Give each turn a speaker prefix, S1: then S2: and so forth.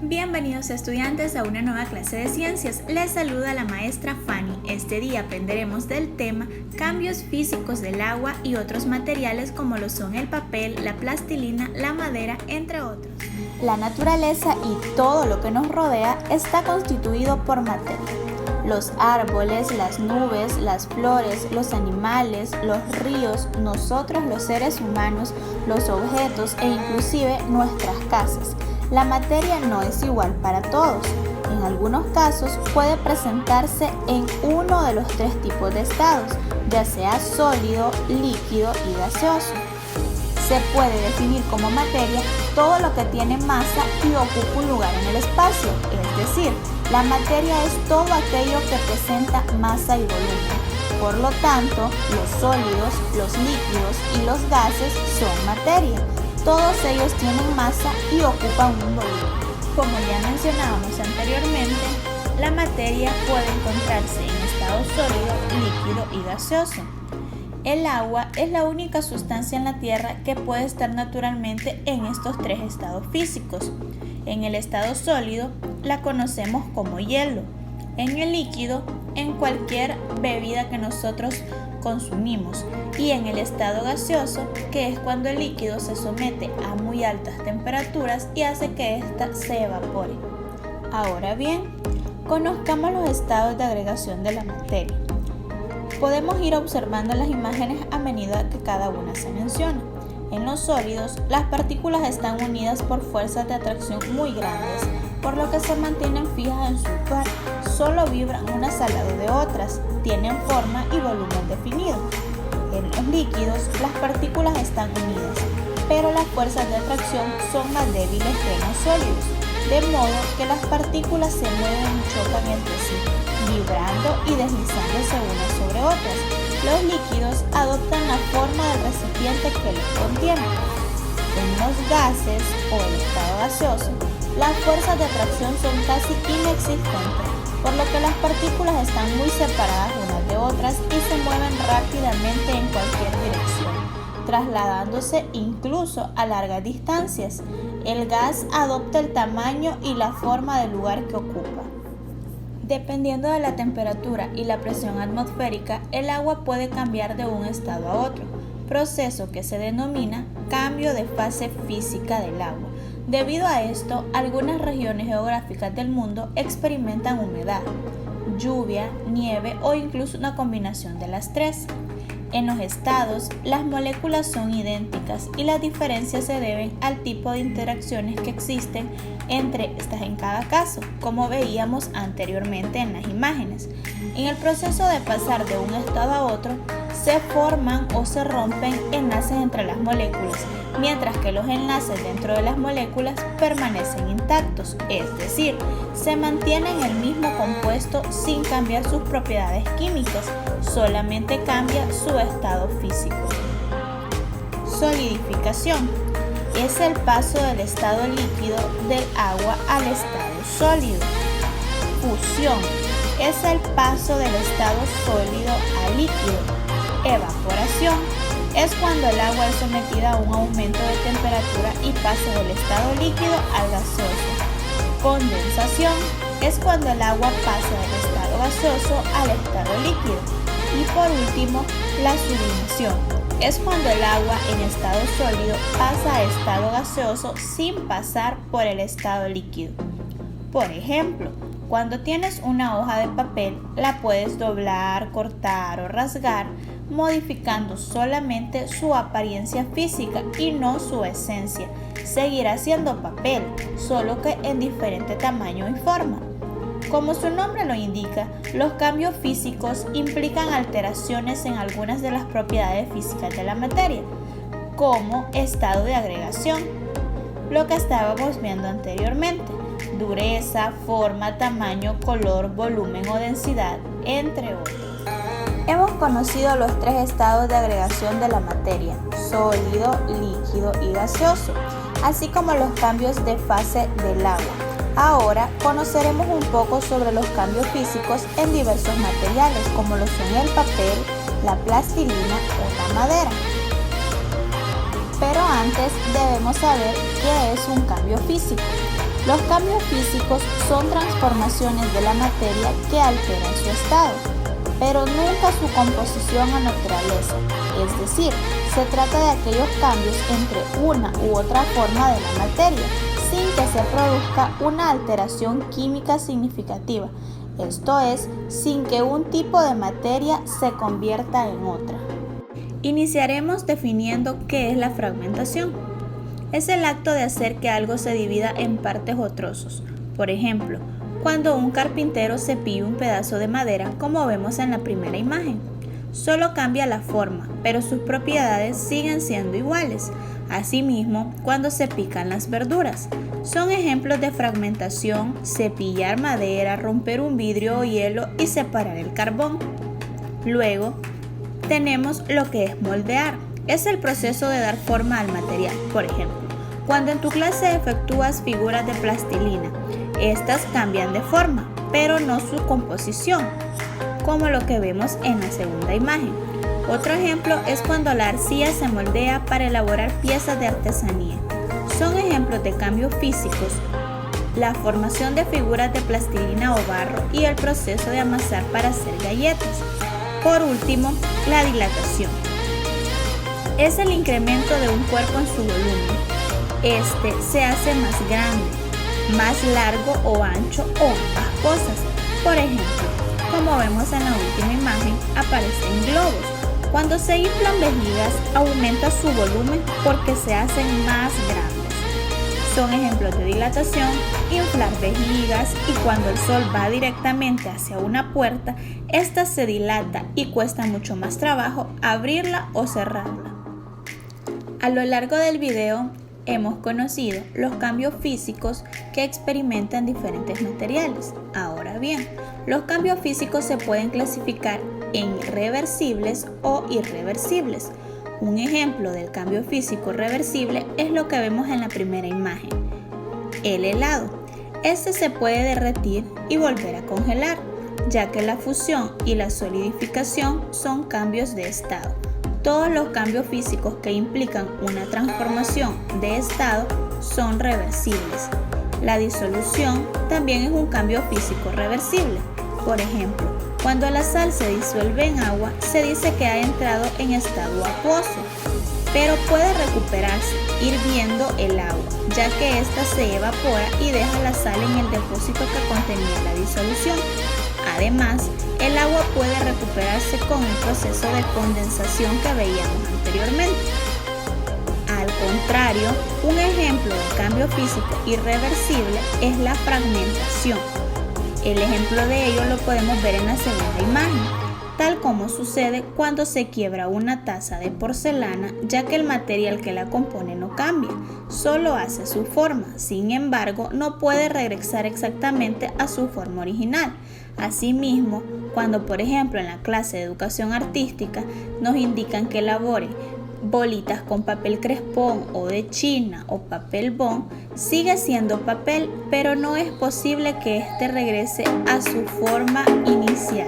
S1: Bienvenidos estudiantes a una nueva clase de ciencias. Les saluda la maestra Fanny. Este día aprenderemos del tema cambios físicos del agua y otros materiales como lo son el papel, la plastilina, la madera, entre otros. La naturaleza y todo lo que nos rodea está constituido por materia. Los árboles, las nubes, las flores, los animales, los ríos, nosotros los seres humanos, los objetos e inclusive nuestras casas. La materia no es igual para todos. En algunos casos puede presentarse en uno de los tres tipos de estados, ya sea sólido, líquido y gaseoso. Se puede definir como materia todo lo que tiene masa y ocupa un lugar en el espacio, es decir, la materia es todo aquello que presenta masa y volumen. Por lo tanto, los sólidos, los líquidos y los gases son materia. Todos ellos tienen masa y ocupan un volumen. Como ya mencionábamos anteriormente, la materia puede encontrarse en estado sólido, líquido y gaseoso. El agua es la única sustancia en la Tierra que puede estar naturalmente en estos tres estados físicos. En el estado sólido la conocemos como hielo. En el líquido, en cualquier bebida que nosotros consumimos, y en el estado gaseoso, que es cuando el líquido se somete a muy altas temperaturas y hace que ésta se evapore. Ahora bien, conozcamos los estados de agregación de la materia. Podemos ir observando las imágenes a medida que cada una se menciona. En los sólidos, las partículas están unidas por fuerzas de atracción muy grandes, por lo que se mantienen fijas en su lugar, solo vibran unas al lado de otras, tienen forma y volumen definido. En los líquidos, las partículas están unidas, pero las fuerzas de atracción son más débiles que en los sólidos, de modo que las partículas se mueven y chocan entre sí, vibrando y deslizándose unas sobre otras. Los líquidos adoptan la forma del recipiente que los contiene. En los gases o el estado gaseoso, las fuerzas de atracción son casi inexistentes, por lo que las partículas están muy separadas unas de otras y se mueven rápidamente en cualquier dirección, trasladándose incluso a largas distancias. El gas adopta el tamaño y la forma del lugar que ocupa. Dependiendo de la temperatura y la presión atmosférica, el agua puede cambiar de un estado a otro, proceso que se denomina cambio de fase física del agua. Debido a esto, algunas regiones geográficas del mundo experimentan humedad, lluvia, nieve o incluso una combinación de las tres. En los estados, las moléculas son idénticas y las diferencias se deben al tipo de interacciones que existen entre estas en cada caso, como veíamos anteriormente en las imágenes. En el proceso de pasar de un estado a otro, se forman o se rompen enlaces entre las moléculas, mientras que los enlaces dentro de las moléculas permanecen intactos, es decir, se mantienen el mismo compuesto sin cambiar sus propiedades químicas, solamente cambia su estado físico. Solidificación es el paso del estado líquido del agua al estado sólido. Fusión es el paso del estado sólido al líquido. Evaporación es cuando el agua es sometida a un aumento de temperatura y pasa del estado líquido al gaseoso. Condensación es cuando el agua pasa del estado gaseoso al estado líquido. Y por último, la sublimación es cuando el agua en estado sólido pasa a estado gaseoso sin pasar por el estado líquido. Por ejemplo, cuando tienes una hoja de papel, la puedes doblar, cortar o rasgar, modificando solamente su apariencia física y no su esencia. Seguirá siendo papel, solo que en diferente tamaño y forma. Como su nombre lo indica, los cambios físicos implican alteraciones en algunas de las propiedades físicas de la materia, como estado de agregación, lo que estábamos viendo anteriormente, dureza, forma, tamaño, color, volumen o densidad, entre otros. Hemos conocido los tres estados de agregación de la materia, sólido, líquido y gaseoso, así como los cambios de fase del agua. Ahora conoceremos un poco sobre los cambios físicos en diversos materiales, como lo son el papel, la plastilina o la madera. Pero antes debemos saber qué es un cambio físico. Los cambios físicos son transformaciones de la materia que alteran su estado, pero nunca su composición o naturaleza, es decir, se trata de aquellos cambios entre una u otra forma de la materia, sin que se produzca una alteración química significativa, esto es, sin que un tipo de materia se convierta en otra. Iniciaremos definiendo qué es la fragmentación. Es el acto de hacer que algo se divida en partes o trozos. Por ejemplo, cuando un carpintero cepilla un pedazo de madera, como vemos en la primera imagen. Solo cambia la forma, pero sus propiedades siguen siendo iguales. Asimismo, cuando se pican las verduras. Son ejemplos de fragmentación: cepillar madera, romper un vidrio o hielo y separar el carbón. Luego, tenemos lo que es moldear. Es el proceso de dar forma al material. Por ejemplo, cuando en tu clase efectúas figuras de plastilina, estas cambian de forma, pero no su composición, como lo que vemos en la segunda imagen. Otro ejemplo es cuando la arcilla se moldea para elaborar piezas de artesanía. Son ejemplos de cambios físicos, la formación de figuras de plastilina o barro y el proceso de amasar para hacer galletas. Por último, la dilatación. Es el incremento de un cuerpo en su volumen. Este se hace más grande, más largo o ancho o ambas cosas. Por ejemplo, como vemos en la última imagen, aparecen globos. Cuando se inflan vejigas, aumenta su volumen porque se hacen más grandes. Son ejemplos de dilatación, inflar vejigas, y cuando el sol va directamente hacia una puerta, esta se dilata y cuesta mucho más trabajo abrirla o cerrarla. A lo largo del video hemos conocido los cambios físicos que experimentan diferentes materiales. Ahora bien, los cambios físicos se pueden clasificar en reversibles o irreversibles. Un ejemplo del cambio físico reversible es lo que vemos en la primera imagen, el helado. Este se puede derretir y volver a congelar, ya que la fusión y la solidificación son cambios de estado. Todos los cambios físicos que implican una transformación de estado son reversibles. La disolución también es un cambio físico reversible. Por ejemplo, cuando la sal se disuelve en agua, se dice que ha entrado en estado acuoso, pero puede recuperarse hirviendo el agua, ya que ésta se evapora y deja la sal en el depósito que contenía la disolución. Además, el agua puede recuperarse con el proceso de condensación que veíamos anteriormente. Al contrario, un ejemplo de cambio físico irreversible es la fragmentación. El ejemplo de ello lo podemos ver en la segunda imagen, tal como sucede cuando se quiebra una taza de porcelana, ya que el material que la compone no cambia, solo hace su forma. Sin embargo, no puede regresar exactamente a su forma original. Asimismo, cuando por ejemplo en la clase de educación artística nos indican que elabore bolitas con papel crespón o de China o papel bond, sigue siendo papel, pero no es posible que éste regrese a su forma inicial.